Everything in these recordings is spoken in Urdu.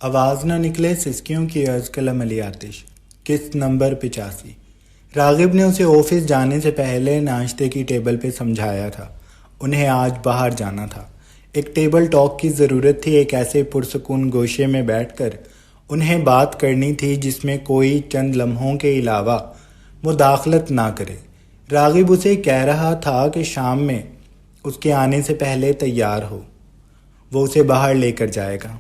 آواز نہ نکلے سسکیوں کی عرض قلم علی آتش، قسط نمبر 85۔ راغب نے اسے آفس جانے سے پہلے ناشتے کی ٹیبل پہ سمجھایا تھا۔ انہیں آج باہر جانا تھا، ایک ٹیبل ٹاک کی ضرورت تھی، ایک ایسے پرسکون گوشے میں بیٹھ کر انہیں بات کرنی تھی جس میں کوئی چند لمحوں کے علاوہ مداخلت نہ کرے۔ راغب اسے کہہ رہا تھا کہ شام میں اس کے آنے سے پہلے تیار ہو، وہ اسے باہر لے کر جائے گا،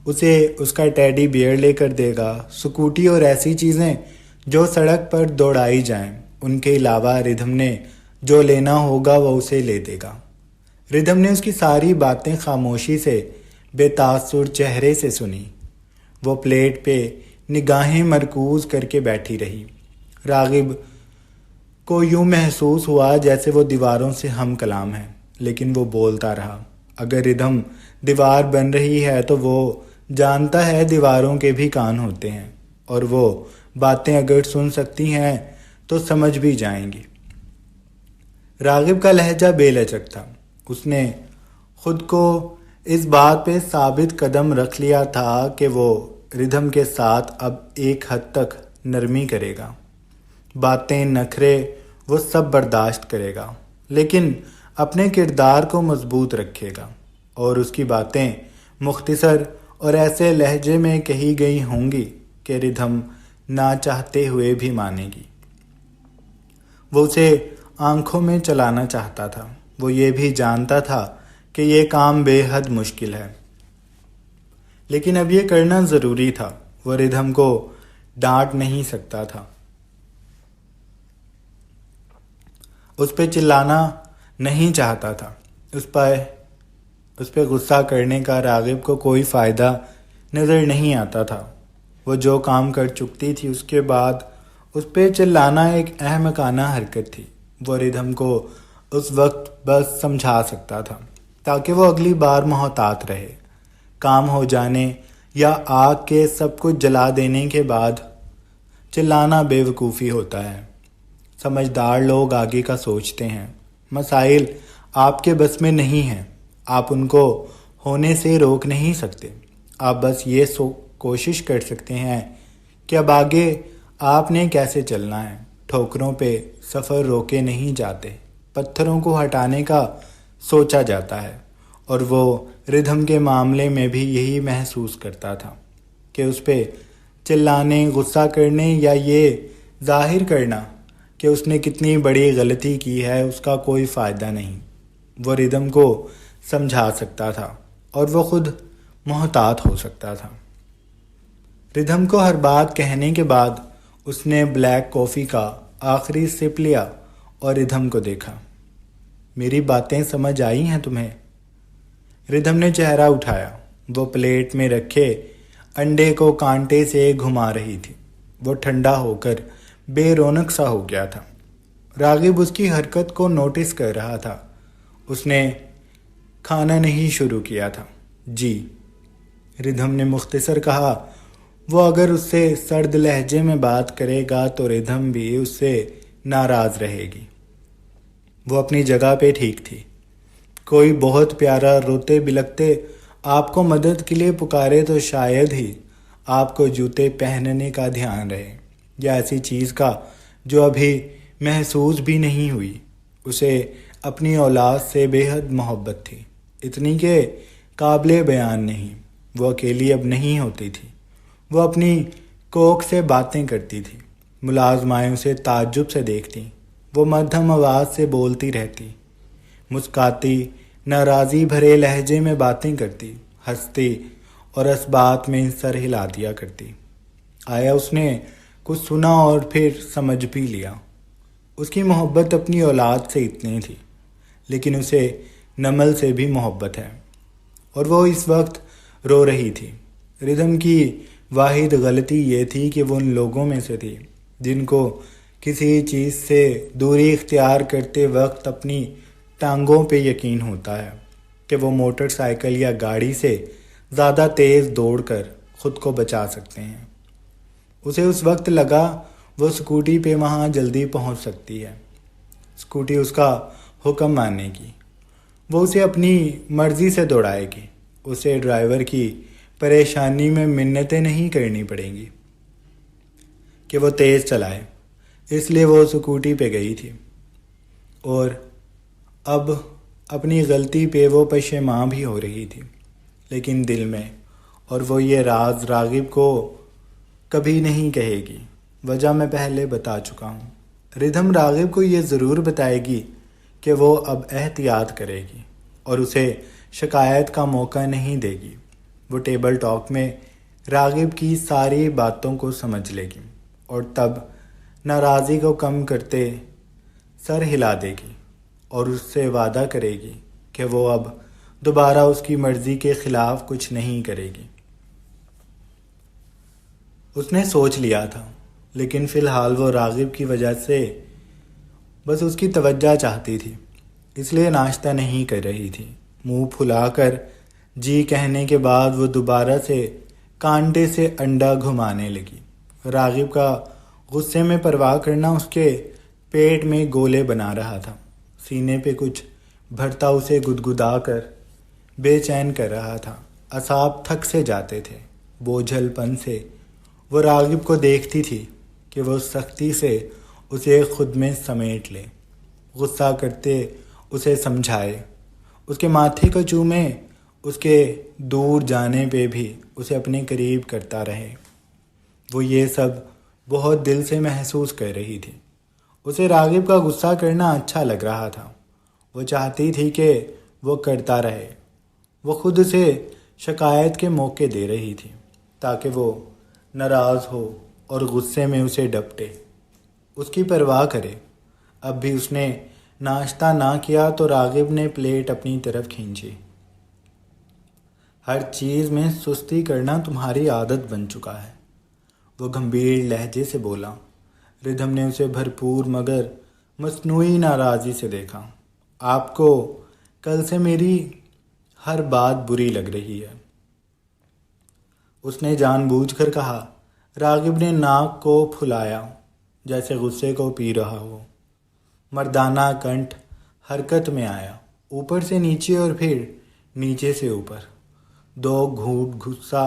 اسے اس کا ٹیڈی بیئر لے کر دے گا، سکوٹی اور ایسی چیزیں جو سڑک پر دوڑائی جائیں۔ ان کے علاوہ ردھم نے جو لینا ہوگا وہ اسے لے دے گا۔ ردھم نے اس کی ساری باتیں خاموشی سے بے تاثر چہرے سے سنی۔ وہ پلیٹ پہ نگاہیں مرکوز کر کے بیٹھی رہی۔ راغب کو یوں محسوس ہوا جیسے وہ دیواروں سے ہم کلام ہے، لیکن وہ بولتا رہا۔ اگر ردھم دیوار بن رہی ہے تو وہ جانتا ہے دیواروں کے بھی کان ہوتے ہیں، اور وہ باتیں اگر سن سکتی ہیں تو سمجھ بھی جائیں گی۔ راغب کا لہجہ بے لچک تھا۔ اس نے خود کو اس بات پہ ثابت قدم رکھ لیا تھا کہ وہ ردھم کے ساتھ اب ایک حد تک نرمی کرے گا، باتیں نخرے وہ سب برداشت کرے گا، لیکن اپنے کردار کو مضبوط رکھے گا، اور اس کی باتیں مختصر اور ایسے لہجے میں کہی گئی ہوں گی کہ ردھم نہ چاہتے ہوئے بھی مانے گی۔ وہ اسے آنکھوں میں چلانا چاہتا تھا۔ وہ یہ بھی جانتا تھا کہ یہ کام بے حد مشکل ہے، لیکن اب یہ کرنا ضروری تھا۔ وہ ردھم کو ڈانٹ نہیں سکتا تھا، اس پہ چلانا نہیں چاہتا تھا، اس پہ غصہ کرنے کا راغب کو کوئی فائدہ نظر نہیں آتا تھا۔ وہ جو کام کر چکتی تھی اس کے بعد اس پہ چلانا ایک احمقانہ حرکت تھی۔ وہ ردھم کو اس وقت بس سمجھا سکتا تھا تاکہ وہ اگلی بار محتاط رہے۔ کام ہو جانے یا آگ کے سب کچھ جلا دینے کے بعد چلانا بے وقوفی ہوتا ہے۔ سمجھدار لوگ آگے کا سوچتے ہیں۔ مسائل آپ کے بس میں نہیں ہیں، آپ ان کو ہونے سے روک نہیں سکتے۔ آپ بس یہ کوشش کر سکتے ہیں کہ اب آگے آپ نے کیسے چلنا ہے۔ ٹھوکروں پہ سفر روکے نہیں جاتے، پتھروں کو ہٹانے کا سوچا جاتا ہے، اور وہ ردھم کے معاملے میں بھی یہی محسوس کرتا تھا کہ اس پہ چلانے، غصہ کرنے یا یہ ظاہر کرنا کہ اس نے کتنی بڑی غلطی کی ہے اس کا کوئی فائدہ نہیں۔ وہ ردھم کو سمجھا سکتا تھا اور وہ خود محتاط ہو سکتا تھا۔ ردھم کو ہر بات کہنے کے بعد اس نے بلیک کافی کا آخری سپ لیا اور ردھم کو دیکھا۔ میری باتیں سمجھ آئی ہیں تمہیں؟ ردھم نے چہرہ اٹھایا۔ وہ پلیٹ میں رکھے انڈے کو کانٹے سے گھما رہی تھی۔ وہ ٹھنڈا ہو کر بے رونق سا ہو گیا تھا۔ راغب اس کی حرکت کو نوٹس کر رہا تھا۔ اس نے کھانا نہیں شروع کیا تھا۔ جی، ردھم نے مختصر کہا۔ وہ اگر اس سے سرد لہجے میں بات کرے گا تو ردھم بھی اس سے ناراض رہے گی۔ وہ اپنی جگہ پہ ٹھیک تھی۔ کوئی بہت پیارا روتے بلکتے آپ کو مدد کے لیے پکارے تو شاید ہی آپ کو جوتے پہننے کا دھیان رہے، یا ایسی چیز کا جو ابھی محسوس بھی نہیں ہوئی۔ اسے اپنی اولاد سے بے حد محبت تھی، اتنی کہ قابل بیان نہیں۔ وہ اکیلی اب نہیں ہوتی تھی، وہ اپنی کوک سے باتیں کرتی تھی۔ ملازمائیں اسے تعجب سے دیکھتی۔ وہ مدھم آواز سے بولتی رہتی، مسکاتی، ناراضی بھرے لہجے میں باتیں کرتی، ہنستی اور اس بات میں سر ہلا دیا کرتی۔ آیا اس نے کچھ سنا اور پھر سمجھ بھی لیا۔ اس کی محبت اپنی اولاد سے اتنی تھی، لیکن اسے نمل سے بھی محبت ہے، اور وہ اس وقت رو رہی تھی۔ ردھم کی واحد غلطی یہ تھی کہ وہ ان لوگوں میں سے تھی جن کو کسی چیز سے دوری اختیار کرتے وقت اپنی ٹانگوں پہ یقین ہوتا ہے کہ وہ موٹر سائیکل یا گاڑی سے زیادہ تیز دوڑ کر خود کو بچا سکتے ہیں۔ اسے اس وقت لگا وہ اسکوٹی پہ وہاں جلدی پہنچ سکتی ہے۔ اسکوٹی اس کا حکم ماننے کی، وہ اسے اپنی مرضی سے دوڑائے گی، اسے ڈرائیور کی پریشانی میں منتیں نہیں کرنی پڑیں گی کہ وہ تیز چلائے، اس لیے وہ اسکوٹی پہ گئی تھی اور اب اپنی غلطی پہ وہ پشیمان بھی ہو رہی تھی، لیکن دل میں، اور وہ یہ راز راغب کو کبھی نہیں کہے گی۔ وجہ میں پہلے بتا چکا ہوں۔ ردھم راغب کو یہ ضرور بتائے گی کہ وہ اب احتیاط کرے گی اور اسے شکایت کا موقع نہیں دے گی۔ وہ ٹیبل ٹاک میں راغب کی ساری باتوں کو سمجھ لے گی اور تب ناراضی کو کم کرتے سر ہلا دے گی اور اس سے وعدہ کرے گی کہ وہ اب دوبارہ اس کی مرضی کے خلاف کچھ نہیں کرے گی۔ اس نے سوچ لیا تھا، لیکن فی الحال وہ راغب کی وجہ سے بس اس کی توجہ چاہتی تھی، اس لیے ناشتہ نہیں کر رہی تھی۔ منہ پھلا کر جی کہنے کے بعد وہ دوبارہ سے کانٹے سے انڈا گھمانے لگی۔ راغب کا غصے میں پرواہ کرنا اس کے پیٹ میں گولے بنا رہا تھا، سینے پہ کچھ بھرتا اسے گدگدا کر بے چین کر رہا تھا۔ اعصاب تھک سے جاتے تھے، بوجھل پن سے وہ راغب کو دیکھتی تھی کہ وہ سختی سے اسے خود میں سمیٹ لے، غصہ کرتے اسے سمجھائے، اس کے ماتھے کو چومے، اس کے دور جانے پہ بھی اسے اپنے قریب کرتا رہے۔ وہ یہ سب بہت دل سے محسوس کر رہی تھی۔ اسے راغب کا غصہ کرنا اچھا لگ رہا تھا، وہ چاہتی تھی کہ وہ کرتا رہے۔ وہ خود سے شکایت کے موقع دے رہی تھی تاکہ وہ ناراض ہو اور غصے میں اسے ڈپٹے، اس کی پرواہ کرے۔ اب بھی اس نے ناشتہ نہ کیا تو راغب نے پلیٹ اپنی طرف کھینچی۔ ہر چیز میں سستی کرنا تمہاری عادت بن چکا ہے، وہ گمبھیر لہجے سے بولا۔ ردھم نے اسے بھرپور مگر مصنوعی ناراضی سے دیکھا۔ آپ کو کل سے میری ہر بات بری لگ رہی ہے، اس نے جان بوجھ کر کہا۔ راغب نے ناک کو پھلایا جیسے غصے کو پی رہا ہو۔ مردانہ کنٹھ حرکت میں آیا، اوپر سے نیچے اور پھر نیچے سے اوپر۔ 2 گھونٹ غصہ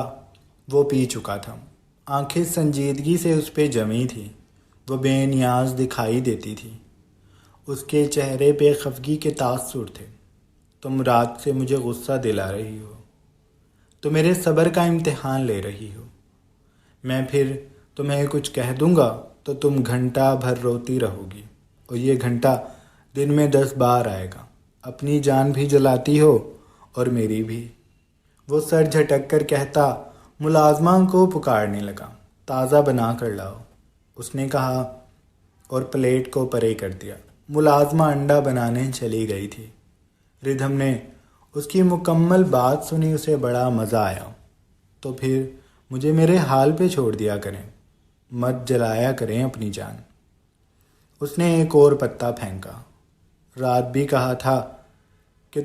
وہ پی چکا تھا، آنکھیں سنجیدگی سے اس پہ جمی تھی، وہ بے نیاز دکھائی دیتی تھی، اس کے چہرے پہ خفگی کے تاثر تھے۔ تم رات سے مجھے غصہ دلا رہی ہو، تو میرے صبر کا امتحان لے رہی ہو۔ میں پھر تمہیں کچھ کہہ دوں گا تو تم گھنٹہ بھر روتی رہو گی، اور یہ گھنٹہ دن میں 10 بار آئے گا۔ اپنی جان بھی جلاتی ہو اور میری بھی۔ وہ سر جھٹک کر کہتا ملازمہ کو پکارنے لگا، تازہ بنا کر لاؤ، اس نے کہا اور پلیٹ کو پرے کر دیا۔ ملازمہ انڈا بنانے چلی گئی تھی۔ ردھم نے اس کی مکمل بات سنی، اسے بڑا مزہ آیا۔ تو پھر مجھے میرے حال پہ چھوڑ دیا کریں، مت جلایا کریں اپنی جان۔ اس نے ایک اور پتا پھینکا۔ رات بھی کہا تھا کہ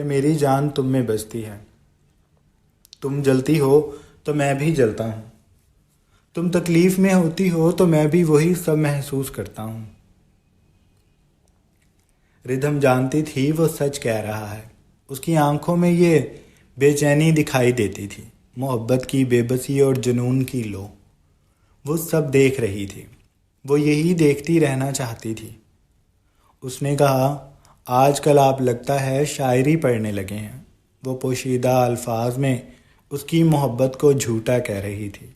میری جان تم میں بستی ہے۔ تم جلتی ہو تو میں بھی جلتا ہوں، تم تکلیف میں ہوتی ہو تو میں بھی وہی سب محسوس کرتا ہوں۔ ردھم جانتی تھی وہ سچ کہہ رہا ہے، اس کی آنکھوں میں یہ بے چینی دکھائی دیتی تھی، محبت کی بے بسی اور جنون کی لو۔ وہ سب دیکھ رہی تھی، وہ یہی دیکھتی رہنا چاہتی تھی۔ اس نے کہا آج کل آپ لگتا ہے شاعری پڑھنے لگے ہیں۔ وہ پوشیدہ الفاظ میں اس کی محبت کو جھوٹا کہہ رہی تھی،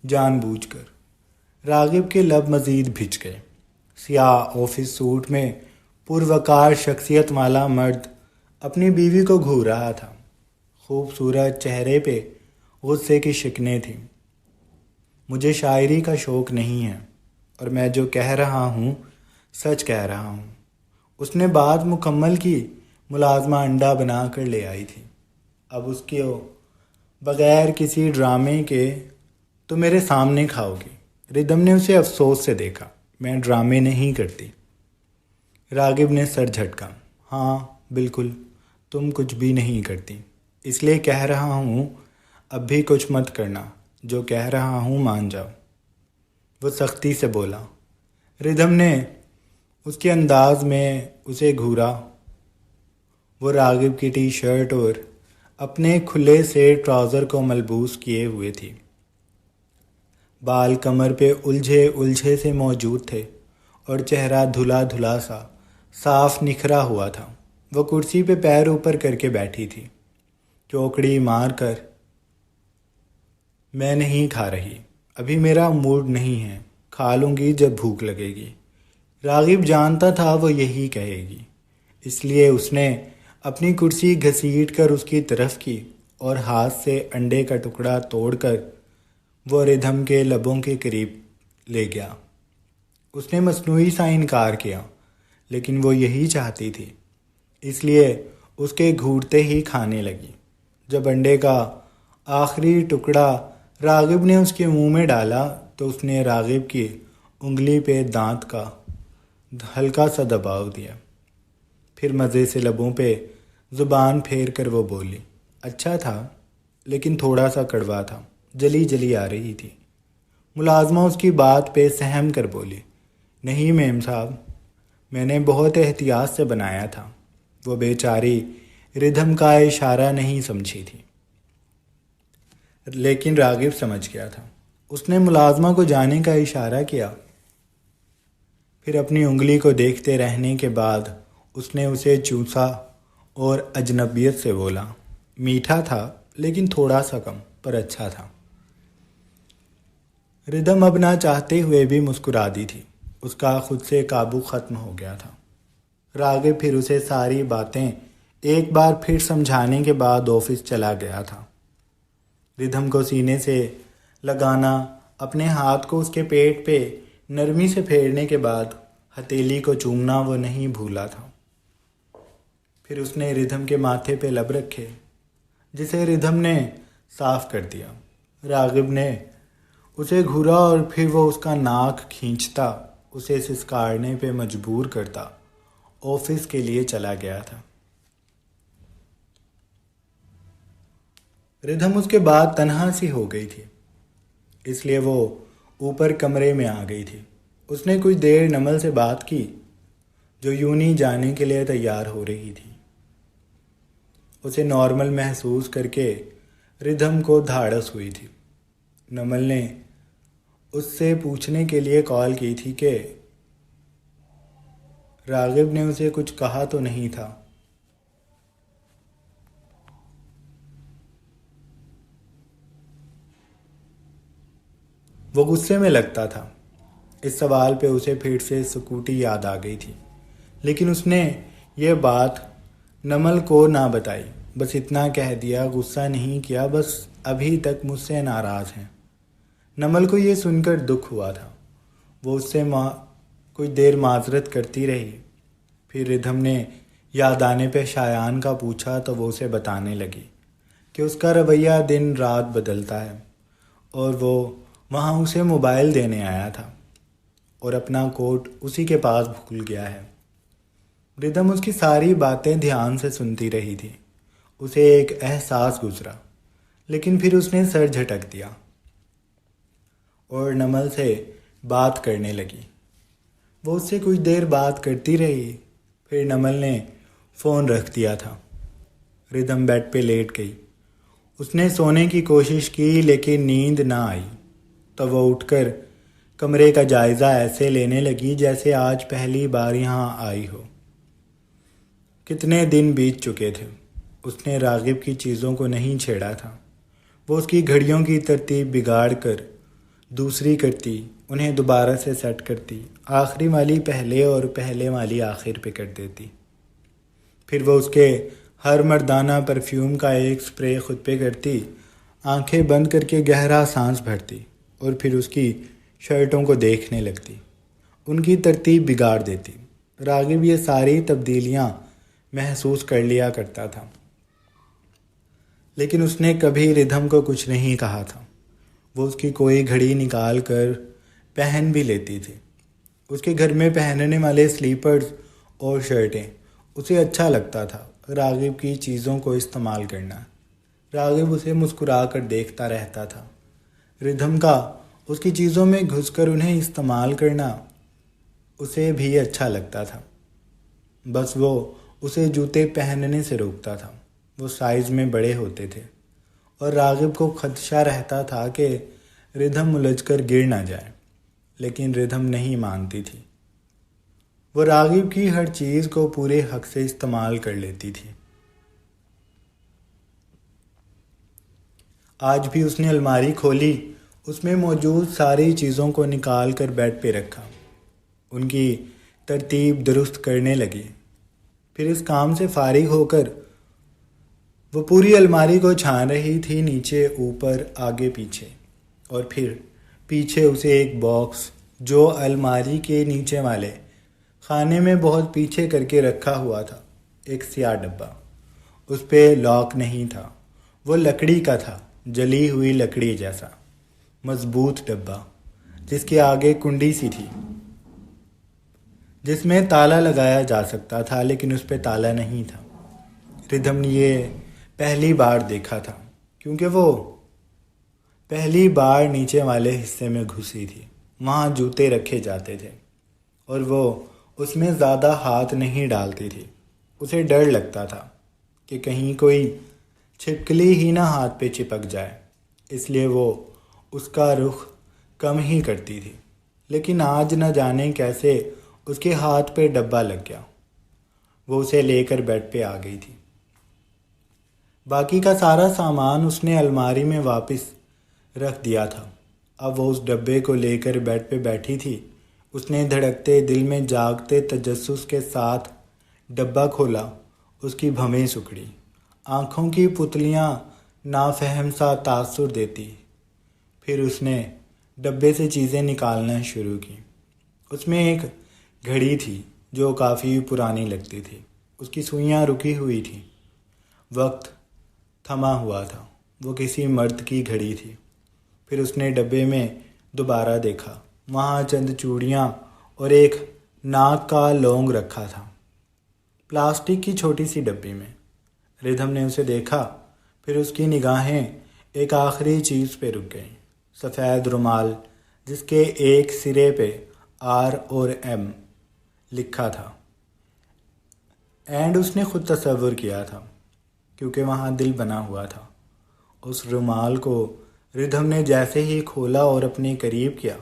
جان بوجھ کر۔ راغب کے لب مزید بھچ گئے۔ سیاہ آفس سوٹ میں پروقار شخصیت والا مرد اپنی بیوی کو گھور رہا تھا، خوبصورت چہرے پہ غصے کی شکنیں تھیں۔ مجھے شاعری کا شوق نہیں ہے، اور میں جو کہہ رہا ہوں سچ کہہ رہا ہوں۔ اس نے بات مکمل کی۔ ملازمہ انڈا بنا کر لے آئی تھی، اب اس کے بغیر کسی ڈرامے کے تو میرے سامنے کھاؤ گی۔ ردھم نے اسے افسوس سے دیکھا۔ میں ڈرامے نہیں کرتی۔ راغب نے سر جھٹکا۔ ہاں بالکل، تم کچھ بھی نہیں کرتی، اس لیے کہہ رہا ہوں اب بھی کچھ مت کرنا، جو کہہ رہا ہوں مان جاؤ، وہ سختی سے بولا۔ ردھم نے اس کے انداز میں اسے گھورا۔ وہ راغب کی ٹی شرٹ اور اپنے کھلے سے ٹراؤزر کو ملبوس کیے ہوئے تھی۔ بال کمر پہ الجھے الجھے سے موجود تھے اور چہرہ دھلا دھلا سا صاف نکھرا ہوا تھا۔ وہ کرسی پہ پیر اوپر کر کے بیٹھی تھی، چوکڑی مار کر۔ میں نہیں کھا رہی، ابھی میرا موڈ نہیں ہے، کھا لوں گی جب بھوک لگے گی۔ راغب جانتا تھا وہ یہی کہے گی، اس لیے اس نے اپنی کرسی گھسیٹ کر اس کی طرف کی اور ہاتھ سے انڈے کا ٹکڑا توڑ کر وہ ردھم کے لبوں کے قریب لے گیا۔ اس نے مصنوعی سا انکار کیا، لیکن وہ یہی چاہتی تھی، اس لیے اس کے گھوٹتے ہی کھانے لگی۔ جب انڈے کا آخری ٹکڑا راغب نے اس کے منہ میں ڈالا تو اس نے راغب کی انگلی پہ دانت کا ہلکا سا دباؤ دیا، پھر مزے سے لبوں پہ زبان پھیر کر وہ بولی، اچھا تھا لیکن تھوڑا سا کڑوا تھا، جلی جلی آ رہی تھی۔ ملازمہ اس کی بات پہ سہم کر بولی، نہیں میم صاحب، میں نے بہت احتیاط سے بنایا تھا۔ وہ بیچاری ردھم کا اشارہ نہیں سمجھی تھی، لیکن راغب سمجھ گیا تھا۔ اس نے ملازمہ کو جانے کا اشارہ کیا، پھر اپنی انگلی کو دیکھتے رہنے کے بعد اس نے اسے چوسا اور اجنبیت سے بولا، میٹھا تھا لیکن تھوڑا سا کم، پر اچھا تھا۔ ردھم اب نہ چاہتے ہوئے بھی مسکرا دی تھی، اس کا خود سے قابو ختم ہو گیا تھا۔ راغب پھر اسے ساری باتیں ایک بار پھر سمجھانے کے بعد آفس چلا گیا تھا۔ ردھم کو سینے سے لگانا، اپنے ہاتھ کو اس کے پیٹ پہ نرمی سے پھیرنے کے بعد ہتھیلی کو چومنا وہ نہیں بھولا تھا۔ پھر اس نے ردھم کے ماتھے پہ لب رکھے، جسے ردھم نے صاف کر دیا۔ راغب نے اسے گھورا اور پھر وہ اس کا ناک کھینچتا، اسے سسکارنے پہ مجبور کرتا آفس کے لیے چلا گیا تھا۔ ردھم اس کے بعد تنہا سی ہو گئی تھی، اس لیے وہ اوپر کمرے میں آ گئی تھی۔ اس نے کچھ دیر نمل سے بات کی، جو یوں نہیں جانے کے لیے تیار ہو رہی تھی۔ اسے نارمل محسوس کر کے ردھم کو دھاڑس ہوئی تھی۔ نمل نے اس سے پوچھنے کے لیے کال کی تھی کہ راغب نے اسے کچھ کہا تو نہیں تھا۔ وہ غصے میں لگتا تھا۔ اس سوال پہ اسے پھر سے سکوٹی یاد آ گئی تھی، لیکن اس نے یہ بات نمل کو نہ بتائی، بس اتنا کہہ دیا، غصہ نہیں کیا، بس ابھی تک مجھ سے ناراض ہیں۔ نمل کو یہ سن کر دکھ ہوا تھا۔ وہ اس سے کچھ دیر معذرت کرتی رہی، پھر ردھم نے یاد آنے پہ شایان کا پوچھا تو وہ اسے بتانے لگی کہ اس کا رویہ دن رات بدلتا ہے، اور وہ وہاں اسے موبائل دینے آیا تھا اور اپنا کوٹ اسی کے پاس بھول گیا ہے۔ ردھم اس کی ساری باتیں دھیان سے سنتی رہی تھی۔ اسے ایک احساس گزرا، لیکن پھر اس نے سر جھٹک دیا اور نمل سے بات کرنے لگی۔ وہ اس سے کچھ دیر بات کرتی رہی، پھر نمل نے فون رکھ دیا تھا۔ ردھم بیڈ پہ لیٹ گئی۔ اس نے سونے کی کوشش کی لیکن نیند نہ آئی، تو وہ اٹھ کر کمرے کا جائزہ ایسے لینے لگی جیسے آج پہلی بار یہاں آئی ہو۔ کتنے دن بیت چکے تھے، اس نے راغب کی چیزوں کو نہیں چھیڑا تھا۔ وہ اس کی گھڑیوں کی ترتیب بگاڑ کر دوسری کرتی، انہیں دوبارہ سے سیٹ کرتی، آخری والی پہلے اور پہلے والی آخر پہ کر دیتی۔ پھر وہ اس کے ہر مردانہ پرفیوم کا ایک سپرے خود پہ کرتی، آنکھیں بند کر کے گہرا سانس بھرتی اور پھر اس کی شرٹوں کو دیکھنے لگتی، ان کی ترتیب بگاڑ دیتی۔ راغب یہ ساری تبدیلیاں محسوس کر لیا کرتا تھا، لیکن اس نے کبھی ردھم کو کچھ نہیں کہا تھا۔ وہ اس کی کوئی گھڑی نکال کر پہن بھی لیتی تھی۔ اس کے گھر میں پہننے والے سلیپرز اور شرٹیں اسے اچھا لگتا تھا۔ راغب کی چیزوں کو استعمال کرنا، راغب اسے مسکرا کر دیکھتا رہتا تھا۔ ردھم کا اس کی چیزوں میں گھس کر انہیں استعمال کرنا اسے بھی اچھا لگتا تھا، بس وہ اسے جوتے پہننے سے روکتا تھا۔ وہ سائز میں بڑے ہوتے تھے اور راغب کو خدشہ رہتا تھا کہ ردھم الجھ کر گر نہ جائے، لیکن ردھم نہیں مانتی تھی۔ وہ راغب کی ہر چیز کو پورے حق سے استعمال کر لیتی تھی۔ آج بھی اس نے الماری کھولی، اس میں موجود ساری چیزوں کو نکال کر بیڈ پہ رکھا، ان کی ترتیب درست کرنے لگی۔ پھر اس کام سے فارغ ہو کر وہ پوری الماری کو چھان رہی تھی، نیچے اوپر آگے پیچھے، اور پھر پیچھے اسے ایک باکس جو الماری کے نیچے والے خانے میں بہت پیچھے کر کے رکھا ہوا تھا، ایک سیاہ ڈبہ، اس پہ لاک نہیں تھا، وہ لکڑی کا تھا، جلی ہوئی لکڑی جیسا مضبوط ڈبہ جس کے آگے کنڈی سی تھی جس میں تالا لگایا جا سکتا تھا، لیکن اس پہ تالا نہیں تھا۔ ردھم نے یہ پہلی بار دیکھا تھا کیونکہ وہ پہلی بار نیچے والے حصے میں گھسی تھی۔ وہاں جوتے رکھے جاتے تھے اور وہ اس میں زیادہ ہاتھ نہیں ڈالتی تھی۔ اسے ڈر لگتا تھا کہ کہیں کوئی چھپکلی ہی نہ ہاتھ پہ چپک جائے، اس لیے وہ اس کا رخ کم ہی کرتی تھی۔ لیکن آج نہ جانے کیسے اس کے ہاتھ پہ ڈبہ لگ گیا۔ وہ اسے لے کر بیڈ پہ آ گئی تھی۔ باقی کا سارا سامان اس نے الماری میں واپس رکھ دیا تھا۔ اب وہ اس ڈبے کو لے کر بیڈ پہ بیٹھی تھی۔ اس نے دھڑکتے دل میں جاگتے تجسس کے ساتھ ڈبہ کھولا، اس کی بھویں سکڑی، آنکھوں کی پتلیاں نافہم سا تاثر دیتی۔ پھر اس نے ڈبے سے چیزیں نکالنا شروع کی۔ اس میں ایک گھڑی تھی جو کافی پرانی لگتی تھی، اس کی سوئیاں رکی ہوئی تھیں، وقت تھما ہوا تھا، وہ کسی مرد کی گھڑی تھی۔ پھر اس نے ڈبے میں دوبارہ دیکھا، وہاں چند چوڑیاں اور ایک ناک کا لونگ رکھا تھا، پلاسٹک کی چھوٹی سی ڈبی میں۔ ردھم نے اسے دیکھا، پھر اس کی نگاہیں ایک آخری چیز پہ رک گئیں، سفید رومال جس کے ایک سرے پہ آر اور ایم لکھا تھا، اینڈ اس نے خود تصور کیا تھا کیونکہ وہاں دل بنا ہوا تھا۔ اس رومال کو ردھم نے جیسے ہی کھولا اور اپنے قریب کیا،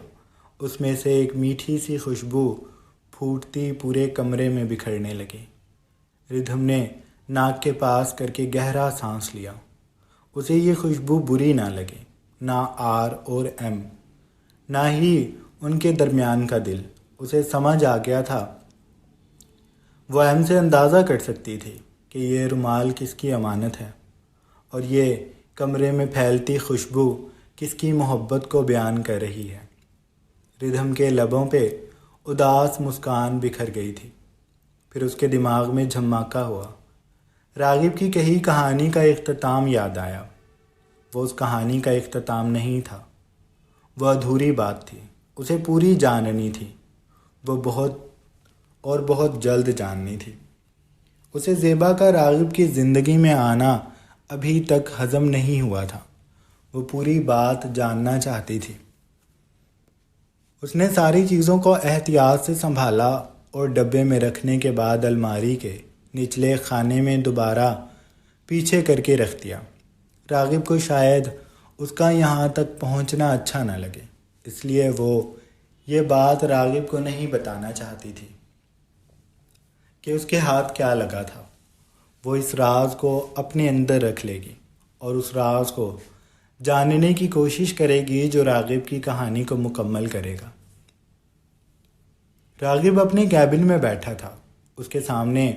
اس میں سے ایک میٹھی سی خوشبو پھوٹتی پورے کمرے میں بکھرنے لگی۔ ردھم نے ناک کے پاس کر کے گہرا سانس لیا۔ اسے یہ خوشبو بری نہ لگی، نہ آر اور ایم، نہ ہی ان کے درمیان کا دل۔ اسے سمجھ آ گیا تھا، وہ ایم سے اندازہ کر سکتی تھی کہ یہ رومال کس کی امانت ہے اور یہ کمرے میں پھیلتی خوشبو کس کی محبت کو بیان کر رہی ہے۔ ردھم کے لبوں پہ اداس مسکان بکھر گئی تھی۔ پھر اس کے دماغ میں جھماکا ہوا، راغب کی کہی کہانی کا اختتام یاد آیا۔ وہ اس کہانی کا اختتام نہیں تھا، وہ ادھوری بات تھی، اسے پوری جاننی تھی، وہ بہت جلد جاننی تھی۔ اسے زیبا کا راغب کی زندگی میں آنا ابھی تک ہضم نہیں ہوا تھا، وہ پوری بات جاننا چاہتی تھی۔ اس نے ساری چیزوں کو احتیاط سے سنبھالا اور ڈبے میں رکھنے کے بعد الماری کے نچلے خانے میں دوبارہ پیچھے کر کے رکھ دیا۔ راغب کو شاید اس کا یہاں تک پہنچنا اچھا نہ لگے، اس لیے وہ یہ بات راغب کو نہیں بتانا چاہتی تھی کہ اس کے ہاتھ کیا لگا تھا۔ وہ اس راز کو اپنے اندر رکھ لے گی اور اس راز کو جاننے کی کوشش کرے گی جو راغب کی کہانی کو مکمل کرے گا۔ راغب اپنے کیبن میں بیٹھا تھا، اس کے سامنے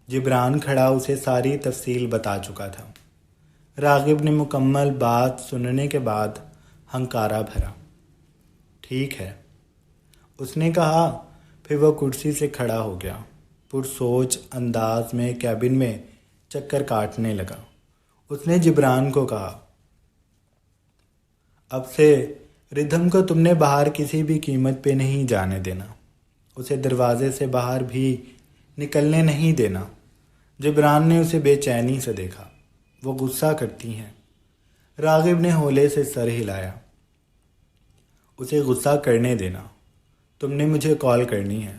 جبران کھڑا اسے ساری تفصیل بتا چکا تھا۔ راغب نے مکمل بات سننے کے بعد ہنکارا بھرا۔ ٹھیک ہے، اس نے کہا، پھر وہ کرسی سے کھڑا ہو گیا، پرسوچ انداز میں کیبن میں چکر کاٹنے لگا۔ اس نے جبران کو کہا، اب سے ردھم کو تم نے باہر کسی بھی قیمت پہ نہیں جانے دینا، اسے دروازے سے باہر بھی نکلنے نہیں دینا۔ جبران نے اسے بے چینی سے دیکھا، وہ غصہ کرتی ہیں۔ راغب نے ہولے سے سر ہلایا، اسے غصہ کرنے دینا، تم نے مجھے کال کرنی ہے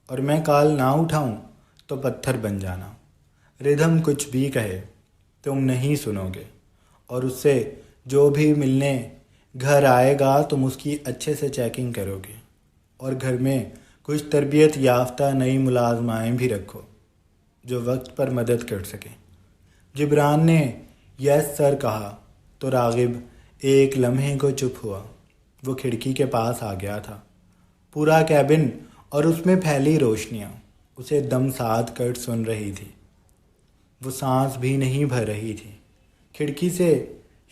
اور میں کال نہ اٹھاؤں تو پتھر بن جانا۔ ردھم کچھ بھی کہے، تم نہیں سنو گے، اور اس سے جو بھی ملنے گھر آئے گا تم اس کی اچھے سے چیکنگ کرو گے، اور گھر میں کچھ تربیت یافتہ نئی ملازمائیں بھی رکھو جو وقت پر مدد کر سکیں۔ جبران نے یس سر کہا تو راغب ایک لمحے کو چپ ہوا۔ وہ کھڑکی کے پاس آ گیا تھا۔ پورا کیبن اور اس میں پھیلی روشنیاں اسے دم ساتھ کر سن رہی تھی۔ وہ سانس بھی نہیں بھر رہی تھی۔ کھڑکی سے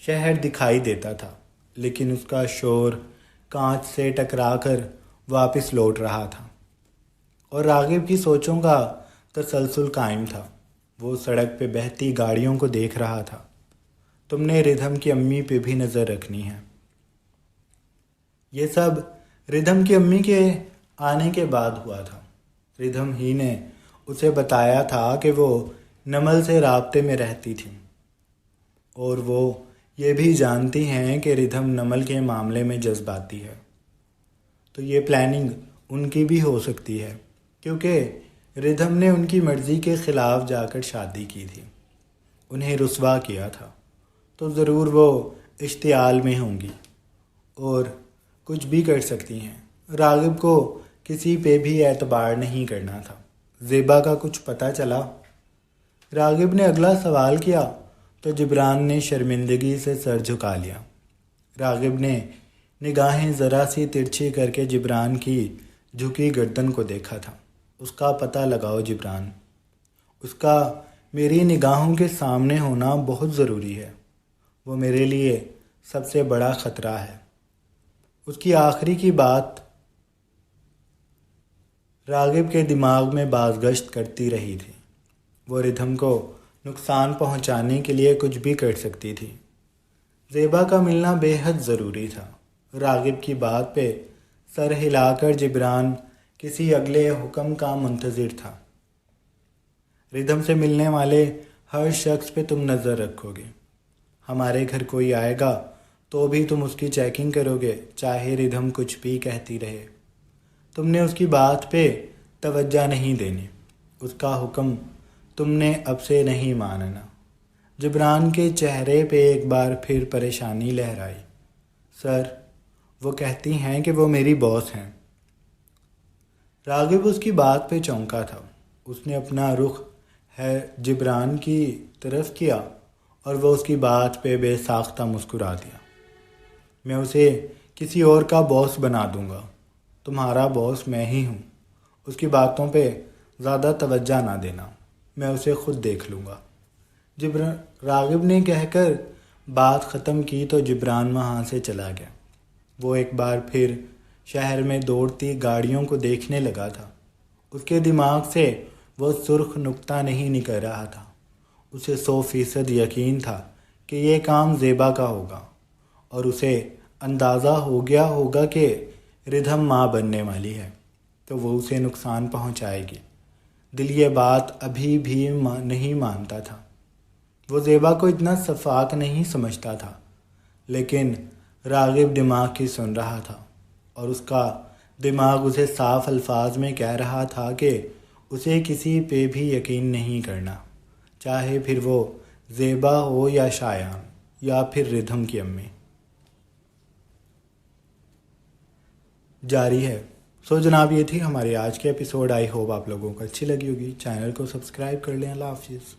شہر دکھائی دیتا تھا، لیکن اس کا شور کانچ سے ٹکرا کر واپس لوٹ رہا تھا، اور راغب کی سوچوں کا تسلسل قائم تھا۔ وہ سڑک پہ بہتی گاڑیوں کو دیکھ رہا تھا۔ تم نے ردھم کی امی پہ بھی نظر رکھنی ہے۔ یہ سب ردھم کی امی کے آنے کے بعد ہوا تھا۔ ردھم ہی نے اسے بتایا تھا کہ وہ نمل سے رابطے میں رہتی تھی، اور وہ یہ بھی جانتی ہیں کہ ردھم نمل کے معاملے میں جذباتی ہے۔ تو یہ پلاننگ ان کی بھی ہو سکتی ہے، کیونکہ ردھم نے ان کی مرضی کے خلاف جا کر شادی کی تھی، انہیں رسوا کیا تھا، تو ضرور وہ اشتعال میں ہوں گی اور کچھ بھی کر سکتی ہیں۔ راغب کو کسی پہ بھی اعتبار نہیں کرنا تھا۔ زیبا کا کچھ پتہ چلا؟ راغب نے اگلا سوال کیا تو جبران نے شرمندگی سے سر جھکا لیا۔ راغب نے نگاہیں ذرا سی ترچھی کر کے جبران کی جھکی گردن کو دیکھا تھا۔ اس کا پتہ لگاؤ جبران، اس کا میری نگاہوں کے سامنے ہونا بہت ضروری ہے، وہ میرے لیے سب سے بڑا خطرہ ہے۔ اس کی آخری کی بات راغب کے دماغ میں بازگشت کرتی رہی تھی۔ وہ ردھم کو نقصان پہنچانے کے لیے کچھ بھی کر سکتی تھی۔ زیبا کا ملنا بے حد ضروری تھا۔ راغب کی بات پہ سر ہلا کر جبران کسی اگلے حکم کا منتظر تھا۔ ردھم سے ملنے والے ہر شخص پہ تم نظر رکھو گے۔ ہمارے گھر کوئی آئے گا تو بھی تم اس کی چیکنگ کرو گے، چاہے ردھم کچھ بھی کہتی رہے۔ تم نے اس کی بات پہ توجہ نہیں دینی، اس کا حکم تم نے اب سے نہیں ماننا۔ جبران کے چہرے پہ ایک بار پھر پریشانی لہرائی۔ سر، وہ کہتی ہیں کہ وہ میری باس ہیں۔ راغب اس کی بات پہ چونکا تھا۔ اس نے اپنا رخ جبران کی طرف کیا اور وہ اس کی بات پہ بے ساختہ مسکرا دیا۔ میں اسے کسی اور کا باس بنا دوں گا، تمہارا باس میں ہی ہوں۔ اس کی باتوں پہ زیادہ توجہ نہ دینا، میں اسے خود دیکھ لوں گا۔ راغب نے کہہ کر بات ختم کی تو جبران وہاں سے چلا گیا۔ وہ ایک بار پھر شہر میں دوڑتی گاڑیوں کو دیکھنے لگا تھا۔ اس کے دماغ سے وہ سرخ نقطہ نہیں نکل رہا تھا۔ اسے 100% یقین تھا کہ یہ کام زیبا کا ہوگا، اور اسے اندازہ ہو گیا ہوگا کہ ردھم ماں بننے والی ہے تو وہ اسے نقصان پہنچائے گی۔ دل یہ بات ابھی بھی نہیں مانتا تھا۔ وہ زیبا کو اتنا شفاق نہیں سمجھتا تھا، لیکن راغب دماغ کی سن رہا تھا، اور اس کا دماغ اسے صاف الفاظ میں کہہ رہا تھا کہ اسے کسی پہ بھی یقین نہیں کرنا، چاہے پھر وہ زیبا ہو یا شایان یا پھر ردھم کی امی۔ جاری ہے۔ جناب، یہ تھی ہماری آج کے ایپیسوڈ۔ آئی ہوپ آپ لوگوں کو اچھی لگی ہوگی۔ چینل کو سبسکرائب کر لیں۔ اللہ حافظ۔